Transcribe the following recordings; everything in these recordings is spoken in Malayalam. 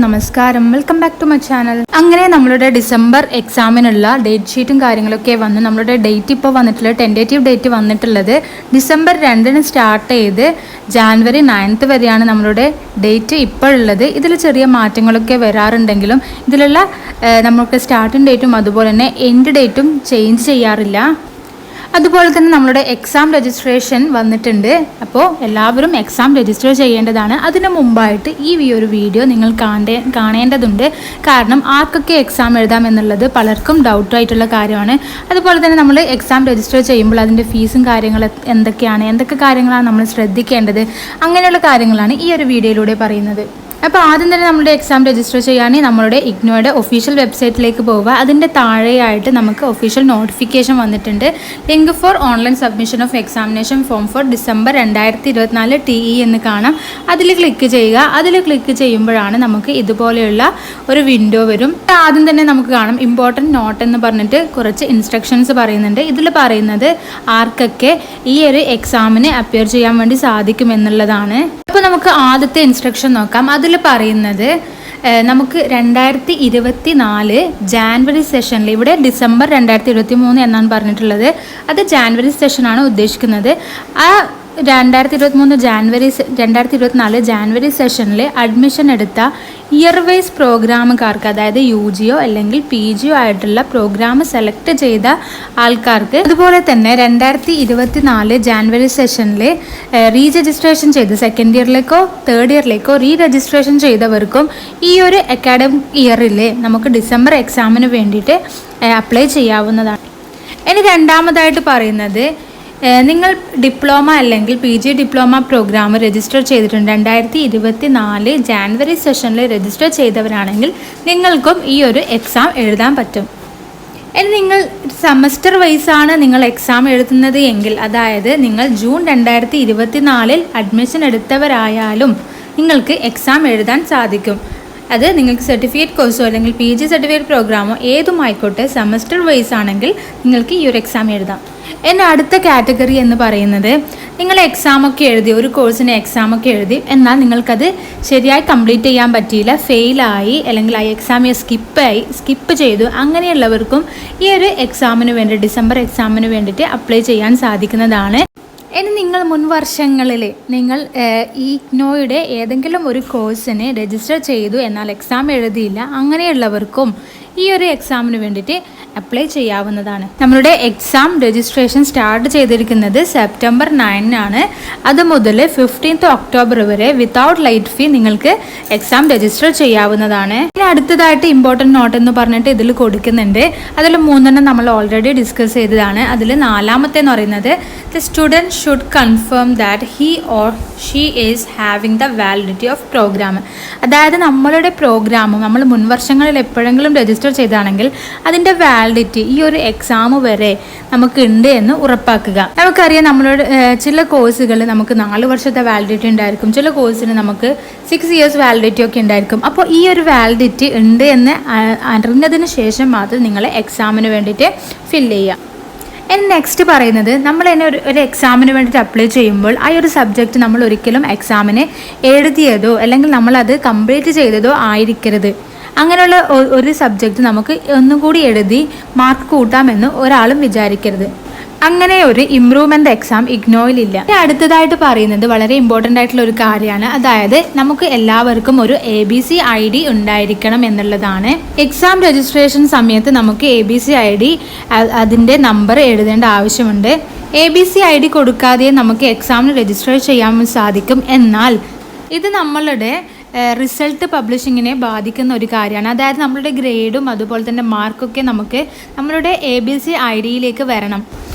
നമസ്കാരം, welcome back to my channel. അങ്ങനെ നമ്മളുടെ ഡിസംബർ എക്സാമിനുള്ള ഡേറ്റ് ഷീറ്റും കാര്യങ്ങളൊക്കെ വന്നു. നമ്മളുടെ ഡേറ്റ് ഇപ്പോൾ വന്നിട്ടുള്ളത് ടെൻറ്റേറ്റീവ് ഡേറ്റ് വന്നിട്ടുള്ളത് ഡിസംബർ 2 സ്റ്റാർട്ട് ചെയ്ത് ജാനുവരി 9 വരെയാണ് നമ്മളുടെ ഡേറ്റ് ഇപ്പോഴുള്ളത്. ഇതിൽ ചെറിയ മാറ്റങ്ങളൊക്കെ വരാറുണ്ടെങ്കിലും ഇതിലുള്ള നമുക്ക് സ്റ്റാർട്ടിംഗ് ഡേറ്റും അതുപോലെ തന്നെ എൻഡ് ഡേറ്റും ചേഞ്ച് ചെയ്യാറില്ല. അതുപോലെ തന്നെ നമ്മളുടെ എക്സാം രജിസ്ട്രേഷൻ വന്നിട്ടുണ്ട്. അപ്പോൾ എല്ലാവരും എക്സാം രജിസ്റ്റർ ചെയ്യേണ്ടതാണ്. അതിന് മുമ്പായിട്ട് ഈ ഒരു വീഡിയോ നിങ്ങൾ കാണേണ്ടതുണ്ട്. കാരണം ആർക്കൊക്കെ എക്സാം എഴുതാം എന്നുള്ളത് പലർക്കും ഡൗട്ടായിട്ടുള്ള കാര്യമാണ്. അതുപോലെ തന്നെ നമ്മൾ എക്സാം രജിസ്റ്റർ ചെയ്യുമ്പോൾ അതിൻ്റെ ഫീസും കാര്യങ്ങളും എന്തൊക്കെ കാര്യങ്ങളാണ് നമ്മൾ ശ്രദ്ധിക്കേണ്ടത്, അങ്ങനെയുള്ള കാര്യങ്ങളാണ് ഈ ഒരു വീഡിയോയിലൂടെ പറയുന്നത്. അപ്പോൾ ആദ്യം തന്നെ നമ്മുടെ എക്സാം രജിസ്റ്റർ ചെയ്യാൻ നമ്മളുടെ ഇഗ്നോയുടെ ഒഫീഷ്യൽ വെബ്സൈറ്റിലേക്ക് പോവുക. അതിൻ്റെ താഴെയായിട്ട് നമുക്ക് ഒഫീഷ്യൽ നോട്ടിഫിക്കേഷൻ വന്നിട്ടുണ്ട്. Link for online submission of examination form for December 2024 TE എന്ന് കാണാം. അതിൽ ക്ലിക്ക് ചെയ്യുക. അതിൽ ക്ലിക്ക് ചെയ്യുമ്പോഴാണ് നമുക്ക് ഇതുപോലെയുള്ള ഒരു വിൻഡോ വരും. ആദ്യം തന്നെ നമുക്ക് കാണാം ഇമ്പോർട്ടൻറ്റ് നോട്ട് എന്ന് പറഞ്ഞിട്ട് കുറച്ച് ഇൻസ്ട്രക്ഷൻസ് പറയുന്നുണ്ട്. ഇതിൽ പറയുന്നത് ആർക്കൊക്കെ ഈ ഒരു എക്സാമിന് അപ്പിയർ ചെയ്യാൻ വേണ്ടി സാധിക്കും എന്നുള്ളതാണ്. അപ്പോൾ നമുക്ക് ആദ്യത്തെ ഇൻസ്ട്രക്ഷൻ നോക്കാം. അതിൽ പറയുന്നത് നമുക്ക് 2024 ജാനുവരി സെഷനിൽ, ഇവിടെ ഡിസംബർ 2023 എന്നാണ് പറഞ്ഞിട്ടുള്ളത്, അത് ജാനുവരി സെഷനാണ് ഉദ്ദേശിക്കുന്നത്. ആ 2024 ജാനുവരി സെഷനിൽ അഡ്മിഷൻ എടുത്ത ഇയർ വൈസ് പ്രോഗ്രാമുകാർക്ക്, അതായത് UGയോ അല്ലെങ്കിൽ PGയോ ആയിട്ടുള്ള പ്രോഗ്രാം സെലക്ട് ചെയ്ത ആൾക്കാർക്ക്, അതുപോലെ തന്നെ 2024 ജാനുവരി സെഷനിൽ രജിസ്ട്രേഷൻ ചെയ്ത് സെക്കൻഡ് ഇയറിലേക്കോ തേർഡ് ഇയറിലേക്കോ രജിസ്ട്രേഷൻ ചെയ്തവർക്കും ഈ ഒരു അക്കാഡമിക് ഇയറിൽ നമുക്ക് ഡിസംബർ എക്സാമിന് വേണ്ടിയിട്ട് അപ്ലൈ ചെയ്യാവുന്നതാണ്. ഇനി രണ്ടാമതായിട്ട് പറയുന്നത്, നിങ്ങൾ ഡിപ്ലോമ അല്ലെങ്കിൽ PG ഡിപ്ലോമ പ്രോഗ്രാം രജിസ്റ്റർ ചെയ്തിട്ടുണ്ട് 2024 ജാനുവരി സെഷനിൽ രജിസ്റ്റർ ചെയ്തവരാണെങ്കിൽ നിങ്ങൾക്കും ഈ ഒരു എക്സാം എഴുതാൻ പറ്റും. ഇനി നിങ്ങൾ സെമസ്റ്റർ വൈസാണ് നിങ്ങൾ എക്സാം എഴുതുന്നത് എങ്കിൽ, അതായത് നിങ്ങൾ ജൂൺ 2024 അഡ്മിഷൻ എടുത്തവരായാലും നിങ്ങൾക്ക് എക്സാം എഴുതാൻ സാധിക്കും. അത് നിങ്ങൾക്ക് സർട്ടിഫിക്കറ്റ് കോഴ്സോ അല്ലെങ്കിൽ PG സർട്ടിഫിക്കറ്റ് പ്രോഗ്രാമോ ഏതുമായിക്കോട്ടെ, സെമസ്റ്റർ വൈസ് ആണെങ്കിൽ നിങ്ങൾക്ക് ഈ ഒരു എക്സാം എഴുതാം. ഇനി അടുത്ത കാറ്റഗറി എന്ന് പറയുന്നത്, നിങ്ങൾ എക്സാമൊക്കെ എഴുതി, ഒരു കോഴ്സിന് എക്സാമൊക്കെ എഴുതി, എന്നാൽ നിങ്ങൾക്കത് ശരിയായി കംപ്ലീറ്റ് ചെയ്യാൻ പറ്റിയില്ല, ഫെയിലായി, അല്ലെങ്കിൽ ആ എക്സാമിനെ സ്കിപ്പ് ചെയ്തു, അങ്ങനെയുള്ളവർക്കും ഈ ഒരു എക്സാമിന് വേണ്ടി, ഡിസംബർ എക്സാമിന് വേണ്ടിയിട്ട് അപ്ലൈ ചെയ്യാൻ സാധിക്കുന്നതാണ്. ഇനി നിങ്ങൾ മുൻ വർഷങ്ങളിൽ നിങ്ങൾ ഇഗ്നോയുടെ ഏതെങ്കിലും ഒരു കോഴ്സിന് രജിസ്റ്റർ ചെയ്തു എന്നാൽ എക്സാം എഴുതിയില്ല, അങ്ങനെയുള്ളവർക്കും ഈ ഒരു എക്സാമിന് വേണ്ടിയിട്ട് അപ്ലൈ ചെയ്യാവുന്നതാണ്. നമ്മളുടെ എക്സാം രജിസ്ട്രേഷൻ സ്റ്റാർട്ട് ചെയ്തിരിക്കുന്നത് സെപ്റ്റംബർ 9 അത് മുതൽ 15 ഒക്ടോബർ വരെ വിത്തൗട്ട് ലൈറ്റ് ഫീ നിങ്ങൾക്ക് എക്സാം രജിസ്റ്റർ ചെയ്യാവുന്നതാണ്. ഇനി അടുത്തതായിട്ട് ഇമ്പോർട്ടൻറ്റ് നോട്ട് എന്ന് പറഞ്ഞിട്ട് ഇതിൽ കൊടുക്കുന്നുണ്ട്. അതിൽ 3 നമ്മൾ ഓൾറെഡി ഡിസ്കസ് ചെയ്തതാണ്. അതിൽ 4 എന്ന് പറയുന്നത്, the student should confirm that he or she is having the validity of programme. അതായത് നമ്മളുടെ പ്രോഗ്രാം നമ്മൾ മുൻവർഷങ്ങളിൽ എപ്പോഴെങ്കിലും രജിസ്റ്റർ ചെയ്താണെങ്കിൽ അതിൻ്റെ വാലിഡിറ്റി ഈ ഒരു എക്സാം വരെ നമുക്ക് ഉണ്ട് എന്ന് ഉറപ്പാക്കുക. നമുക്കറിയാം നമ്മളോട് ചില കോഴ്സുകൾ നമുക്ക് 4 വർഷത്തെ വാലിഡിറ്റി ഉണ്ടായിരിക്കും, ചില കോഴ്സിന് നമുക്ക് 6 ഇയേഴ്സ് വാലിഡിറ്റി ഒക്കെ ഉണ്ടായിരിക്കും. അപ്പോൾ ഈ ഒരു വാലിഡിറ്റി ഉണ്ട് എന്ന് അറിഞ്ഞതിന് ശേഷം മാത്രം നിങ്ങൾ എക്സാമിന് വേണ്ടിയിട്ട് ഫില്ല് ചെയ്യുക. ഇനി നെക്സ്റ്റ് പറയുന്നത്, നമ്മൾ തന്നെ ഒരു എക്സാമിന് വേണ്ടിയിട്ട് അപ്ലൈ ചെയ്യുമ്പോൾ ആ ഒരു സബ്ജക്റ്റ് നമ്മൾ ഒരിക്കലും എക്സാമിന് എഴുതിയതോ അല്ലെങ്കിൽ നമ്മളത് കംപ്ലീറ്റ് ചെയ്തതോ ആയിരിക്കരുത്. അങ്ങനെയുള്ള ഒരു സബ്ജക്റ്റ് നമുക്ക് ഒന്നും കൂടി എഴുതി മാർക്ക് കൂട്ടാമെന്ന് ഒരാളും വിചാരിക്കരുത്. അങ്ങനെ ഒരു ഇംപ്രൂവ്മെൻ്റ് എക്സാം ഇഗ്നോയിലില്ല. അടുത്തതായിട്ട് പറയുന്നത് വളരെ ഇമ്പോർട്ടൻ്റ് ആയിട്ടുള്ള ഒരു കാര്യമാണ്. അതായത് നമുക്ക് എല്ലാവർക്കും ഒരു ABC ID ഉണ്ടായിരിക്കണം എന്നുള്ളതാണ്. എക്സാം രജിസ്ട്രേഷൻ സമയത്ത് നമുക്ക് ABC ID അതിൻ്റെ നമ്പർ എഴുതേണ്ട ആവശ്യമുണ്ട്. ABC ID കൊടുക്കാതെ നമുക്ക് എക്സാമിന് രജിസ്റ്റർ ചെയ്യാൻ സാധിക്കും. എന്നാൽ ഇത് നമ്മളുടെ റിസൾട്ട് പബ്ലിഷിങ്ങിനെ ബാധിക്കുന്ന ഒരു കാര്യമാണ്. അതായത് നമ്മളുടെ ഗ്രേഡും അതുപോലെ തന്നെ മാർക്കൊക്കെ നമുക്ക് നമ്മളുടെ ABC IDയിലേക്ക് വരണം.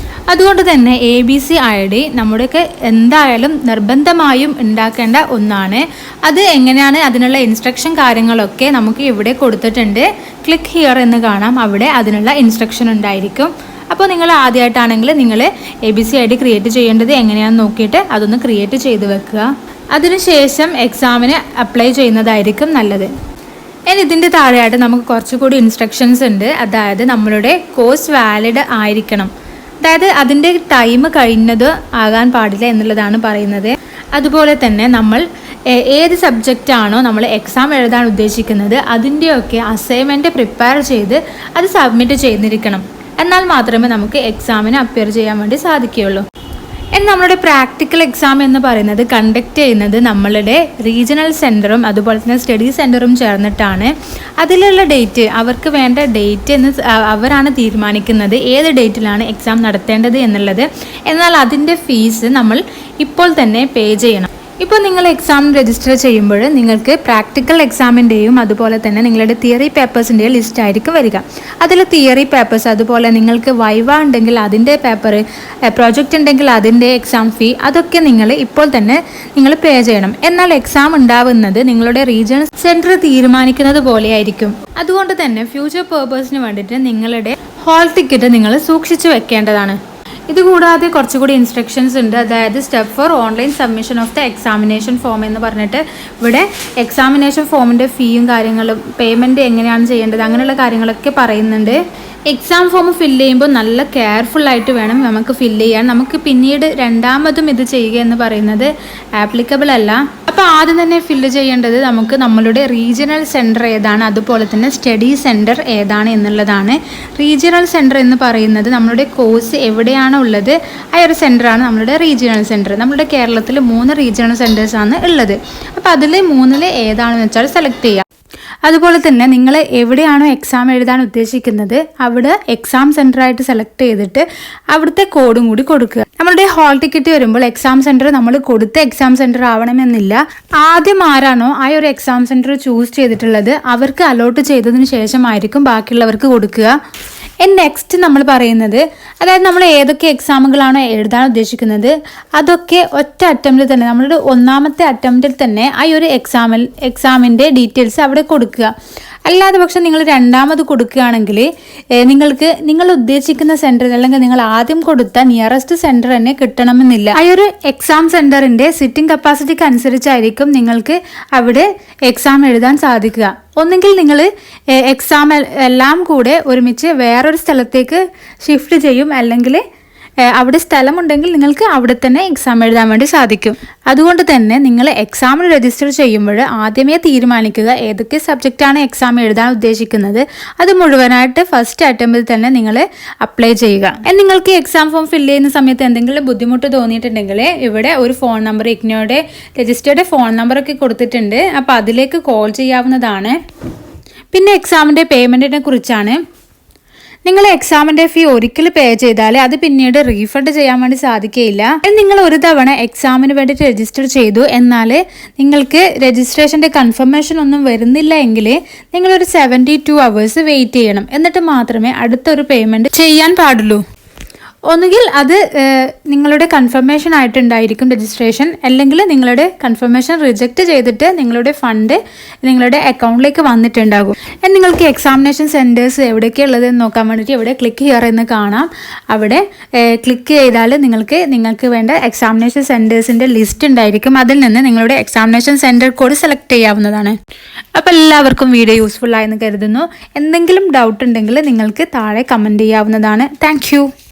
അതുകൊണ്ട് തന്നെ ABC ID നമ്മുടെയൊക്കെ എന്തായാലും നിർബന്ധമായും ഉണ്ടാക്കേണ്ട ഒന്നാണ്. അത് എങ്ങനെയാണ്, അതിനുള്ള ഇൻസ്ട്രക്ഷൻ കാര്യങ്ങളൊക്കെ നമുക്ക് ഇവിടെ കൊടുത്തിട്ടുണ്ട്. ക്ലിക്ക് ഹിയർ എന്ന് കാണാം, അവിടെ അതിനുള്ള ഇൻസ്ട്രക്ഷൻ ഉണ്ടായിരിക്കും. അപ്പോൾ നിങ്ങൾ ആദ്യമായിട്ടാണെങ്കിൽ നിങ്ങൾ ABC ID ക്രിയേറ്റ് ചെയ്യേണ്ടത് എങ്ങനെയാണെന്ന് നോക്കിയിട്ട് അതൊന്ന് ക്രിയേറ്റ് ചെയ്ത് വെക്കുക. അതിനുശേഷം എക്സാമിന് അപ്ലൈ ചെയ്യുന്നതായിരിക്കും നല്ലത്. ഇനി ഇതിൻ്റെ താഴെയായിട്ട് നമുക്ക് കുറച്ചുകൂടി ഇൻസ്ട്രക്ഷൻസ് ഉണ്ട്. അതായത് നമ്മളുടെ കോഴ്സ് വാലിഡ് ആയിരിക്കണം, അതായത് അതിൻ്റെ ടൈം കഴിഞ്ഞത് ആകാൻ പാടില്ല എന്നുള്ളതാണ് പറയുന്നത്. അതുപോലെ തന്നെ നമ്മൾ ഏത് സബ്ജക്റ്റാണോ നമ്മൾ എക്സാം എഴുതാൻ ഉദ്ദേശിക്കുന്നത് അതിൻ്റെയൊക്കെ അസൈൻമെൻറ്റ് പ്രിപ്പയർ ചെയ്ത് അത് സബ്മിറ്റ് ചെയ്തിരിക്കണം. എന്നാൽ മാത്രമേ നമുക്ക് എക്സാമിന് അപ്പിയർ ചെയ്യാൻ വേണ്ടി സാധിക്കുകയുള്ളൂ. നമ്മളുടെ പ്രാക്ടിക്കൽ എക്സാം എന്ന് പറയുന്നത് കണ്ടക്ട് ചെയ്യുന്നത് നമ്മളുടെ റീജിയണൽ സെൻറ്ററും അതുപോലെ തന്നെ സ്റ്റഡി സെൻറ്ററും ചേർന്നിട്ടാണ്. അതിലുള്ള ഡേറ്റ്, അവർക്ക് വേണ്ട ഡേറ്റ് എന്ന് അവരാണ് തീരുമാനിക്കുന്നത് ഏത് ഡേറ്റിലാണ് എക്സാം നടത്തേണ്ടത് എന്നുള്ളത്. എന്നാൽ അതിൻ്റെ ഫീസ് നമ്മൾ ഇപ്പോൾ തന്നെ പേ ചെയ്യണം. ഇപ്പോൾ നിങ്ങൾ എക്സാം രജിസ്റ്റർ ചെയ്യുമ്പോൾ നിങ്ങൾക്ക് പ്രാക്ടിക്കൽ എക്സാമിൻ്റെയും അതുപോലെ തന്നെ നിങ്ങളുടെ തിയറി പേപ്പേഴ്സിൻ്റെയും ലിസ്റ്റ് ആയിരിക്കും വരിക. അതിൽ തിയറി പേപ്പേഴ്സ്, അതുപോലെ നിങ്ങൾക്ക് വൈവ ഉണ്ടെങ്കിൽ അതിൻ്റെ പേപ്പർ, പ്രോജക്റ്റ് ഉണ്ടെങ്കിൽ അതിൻ്റെ എക്സാം ഫീ, അതൊക്കെ നിങ്ങൾ ഇപ്പോൾ തന്നെ നിങ്ങൾ പേ ചെയ്യണം. എന്നാൽ എക്സാം ഉണ്ടാവുന്നത് നിങ്ങളുടെ റീജിയണൽ സെൻറ്റർ തീരുമാനിക്കുന്നത് പോലെയായിരിക്കും. അതുകൊണ്ട് തന്നെ ഫ്യൂച്ചർ പേർപ്പസിന് വേണ്ടിയിട്ട് നിങ്ങളുടെ ഹാൾ ടിക്കറ്റ് നിങ്ങൾ സൂക്ഷിച്ചു വെക്കേണ്ടതാണ്. ഇതുകൂടാതെ കുറച്ചുകൂടി ഇൻസ്ട്രക്ഷൻസ് ഉണ്ട്. അതായത് step 4 online submission of the examination form എന്ന് പറഞ്ഞിട്ട് ഇവിടെ എക്സാമിനേഷൻ ഫോമിൻ്റെ ഫീയും കാര്യങ്ങളും പേയ്മെൻറ്റ് എങ്ങനെയാണ് ചെയ്യേണ്ടത് അങ്ങനെയുള്ള കാര്യങ്ങളൊക്കെ പറയുന്നുണ്ട്. എക്സാം ഫോം ഫില്ല് ചെയ്യുമ്പോൾ നല്ല കെയർഫുള്ളായിട്ട് വേണം നമുക്ക് ഫില്ല് ചെയ്യാൻ. നമുക്ക് പിന്നീട് രണ്ടാമതും ഇത് ചെയ്യുക എന്ന് പറയുന്നത് ആപ്ലിക്കബിൾ അല്ല. അപ്പോൾ ആദ്യം തന്നെ ഫില്ല് ചെയ്യേണ്ടത് നമുക്ക് നമ്മളുടെ റീജിയണൽ സെൻറ്റർ ഏതാണ്, അതുപോലെ തന്നെ സ്റ്റഡി സെൻറ്റർ ഏതാണ് എന്നുള്ളതാണ്. റീജിയണൽ സെൻറ്റർ എന്ന് പറയുന്നത് നമ്മളുടെ കോഴ്സ് എവിടെയാണ് ഉള്ളത് ആ ഒരു സെൻറ്ററാണ് നമ്മളുടെ റീജിയണൽ സെൻറ്റർ. നമ്മുടെ കേരളത്തിൽ 3 റീജിയണൽ സെൻറ്റേഴ്സാണ് ഉള്ളത്. അപ്പോൾ അതിൽ 3 ഏതാണെന്ന് വെച്ചാൽ സെലക്ട് ചെയ്യുക. അതുപോലെ തന്നെ നിങ്ങൾ എവിടെയാണോ എക്സാം എഴുതാൻ ഉദ്ദേശിക്കുന്നത് അവിടെ എക്സാം സെൻറ്ററായിട്ട് സെലക്ട് ചെയ്തിട്ട് അവിടുത്തെ കോഡും കൂടി കൊടുക്കുക. നമ്മളുടെ ഹാൾ ടിക്കറ്റ് വരുമ്പോൾ എക്സാം സെൻറ്റർ നമ്മൾ കൊടുത്ത എക്സാം സെൻറ്റർ ആവണമെന്നില്ല. ആദ്യം ആരാണോ ആ ഒരു എക്സാം സെൻറ്റർ ചൂസ് ചെയ്തിട്ടുള്ളത് അവർക്ക് അലോട്ട് ചെയ്തതിന് ശേഷമായിരിക്കും ബാക്കിയുള്ളവർക്ക് കൊടുക്കുക. നെക്സ്റ്റ് നമ്മൾ പറയുന്നത്, അതായത് നമ്മൾ ഏതൊക്കെ എക്സാമുകളാണോ എഴുതാൻ ഉദ്ദേശിക്കുന്നത് അതൊക്കെ ഒറ്റ അറ്റംപ്റ്റിൽ തന്നെ, നമ്മളുടെ ഒന്നാമത്തെ അറ്റംപ്റ്റിൽ തന്നെ ആ ഒരു എക്സാമിൻ്റെ ഡീറ്റെയിൽസ് അവിടെ കൊടുക്കുക. അല്ലാതെ പക്ഷെ നിങ്ങൾ രണ്ടാമത് കൊടുക്കുകയാണെങ്കിൽ നിങ്ങൾക്ക് നിങ്ങൾ ഉദ്ദേശിക്കുന്ന സെൻറ്റർ അല്ലെങ്കിൽ നിങ്ങൾ ആദ്യം കൊടുത്ത നിയറസ്റ്റ് സെൻറ്റർ തന്നെ കിട്ടണമെന്നില്ല. ആ ഒരു എക്സാം സെൻറ്ററിൻ്റെ സിറ്റിംഗ് കപ്പാസിറ്റിക്ക് അനുസരിച്ചായിരിക്കും നിങ്ങൾക്ക് അവിടെ എക്സാം എഴുതാൻ സാധിക്കുക. ഒന്നുകിൽ നിങ്ങൾ എക്സാം എല്ലാം കൂടെ ഒരുമിച്ച് വേറൊരു സ്ഥലത്തേക്ക് ഷിഫ്റ്റ് ചെയ്യും, അല്ലെങ്കിൽ അവിടെ സ്ഥലമുണ്ടെങ്കിൽ നിങ്ങൾക്ക് അവിടെ തന്നെ എക്സാം എഴുതാൻ വേണ്ടി സാധിക്കും. അതുകൊണ്ട് തന്നെ നിങ്ങൾ എക്സാമിന് രജിസ്റ്റർ ചെയ്യുമ്പോൾ ആദ്യമേ തീരുമാനിക്കുക ഏതൊക്കെ സബ്ജക്റ്റാണ് എക്സാം എഴുതാൻ ഉദ്ദേശിക്കുന്നത്. അത് മുഴുവനായിട്ട് ഫസ്റ്റ് അറ്റംപ്റ്റിൽ തന്നെ നിങ്ങൾ അപ്ലൈ ചെയ്യുക. നിങ്ങൾക്ക് എക്സാം ഫോം ഫില്ല് ചെയ്യുന്ന സമയത്ത് എന്തെങ്കിലും ബുദ്ധിമുട്ട് തോന്നിയിട്ടുണ്ടെങ്കിൽ ഇവിടെ ഒരു ഫോൺ നമ്പർ, ഇഗ്നോയുടെ രജിസ്റ്റേർഡ് ഫോൺ നമ്പറൊക്കെ കൊടുത്തിട്ടുണ്ട്. അപ്പോൾ അതിലേക്ക് കോൾ ചെയ്യാവുന്നതാണ്. പിന്നെ എക്സാമിൻ്റെ പേയ്മെൻറ്റിനെ കുറിച്ചാണ്. നിങ്ങൾ എക്സാമിൻ്റെ ഫീ ഒരിക്കൽ പേ ചെയ്താൽ അത് പിന്നീട് റീഫണ്ട് ചെയ്യാൻ വേണ്ടി സാധിക്കുകയില്ല. നിങ്ങൾ ഒരു തവണ എക്സാമിന് വേണ്ടിയിട്ട് രജിസ്റ്റർ ചെയ്തു, എന്നാൽ നിങ്ങൾക്ക് രജിസ്ട്രേഷൻ്റെ കൺഫർമേഷൻ ഒന്നും വരുന്നില്ല എങ്കിൽ നിങ്ങളൊരു 72 hours വെയിറ്റ് ചെയ്യണം. എന്നിട്ട് മാത്രമേ അടുത്തൊരു പേയ്മെൻറ്റ് ചെയ്യാൻ പാടുള്ളൂ. ഒന്നുകിൽ അത് നിങ്ങളുടെ കൺഫർമേഷൻ ആയിട്ടുണ്ടായിരിക്കും രജിസ്ട്രേഷൻ, അല്ലെങ്കിൽ നിങ്ങളുടെ കൺഫർമേഷൻ റിജക്റ്റ് ചെയ്തിട്ട് നിങ്ങളുടെ ഫണ്ട് നിങ്ങളുടെ അക്കൗണ്ടിലേക്ക് വന്നിട്ടുണ്ടാകും. നിങ്ങൾക്ക് എക്സാമിനേഷൻ സെൻറ്റേഴ്സ് എവിടെയൊക്കെയുള്ളത് എന്ന് നോക്കാൻ വേണ്ടിയിട്ട് ഇവിടെ ക്ലിക്ക് ഹിയർ എന്ന് കാണാം. അവിടെ ക്ലിക്ക് ചെയ്താൽ നിങ്ങൾക്ക് വേണ്ട എക്സാമിനേഷൻ സെൻറ്റേഴ്സിൻ്റെ ലിസ്റ്റ് ഉണ്ടായിരിക്കും. അതിൽ നിന്ന് നിങ്ങളുടെ എക്സാമിനേഷൻ സെൻറ്റർ കോഡ് സെലക്ട് ചെയ്യാവുന്നതാണ്. അപ്പോൾ എല്ലാവർക്കും വീഡിയോ യൂസ്ഫുൾ ആയെന്ന് കരുതുന്നു. എന്തെങ്കിലും ഡൗട്ട് ഉണ്ടെങ്കിൽ നിങ്ങൾക്ക് താഴെ കമൻറ്റ് ചെയ്യാവുന്നതാണ്. താങ്ക്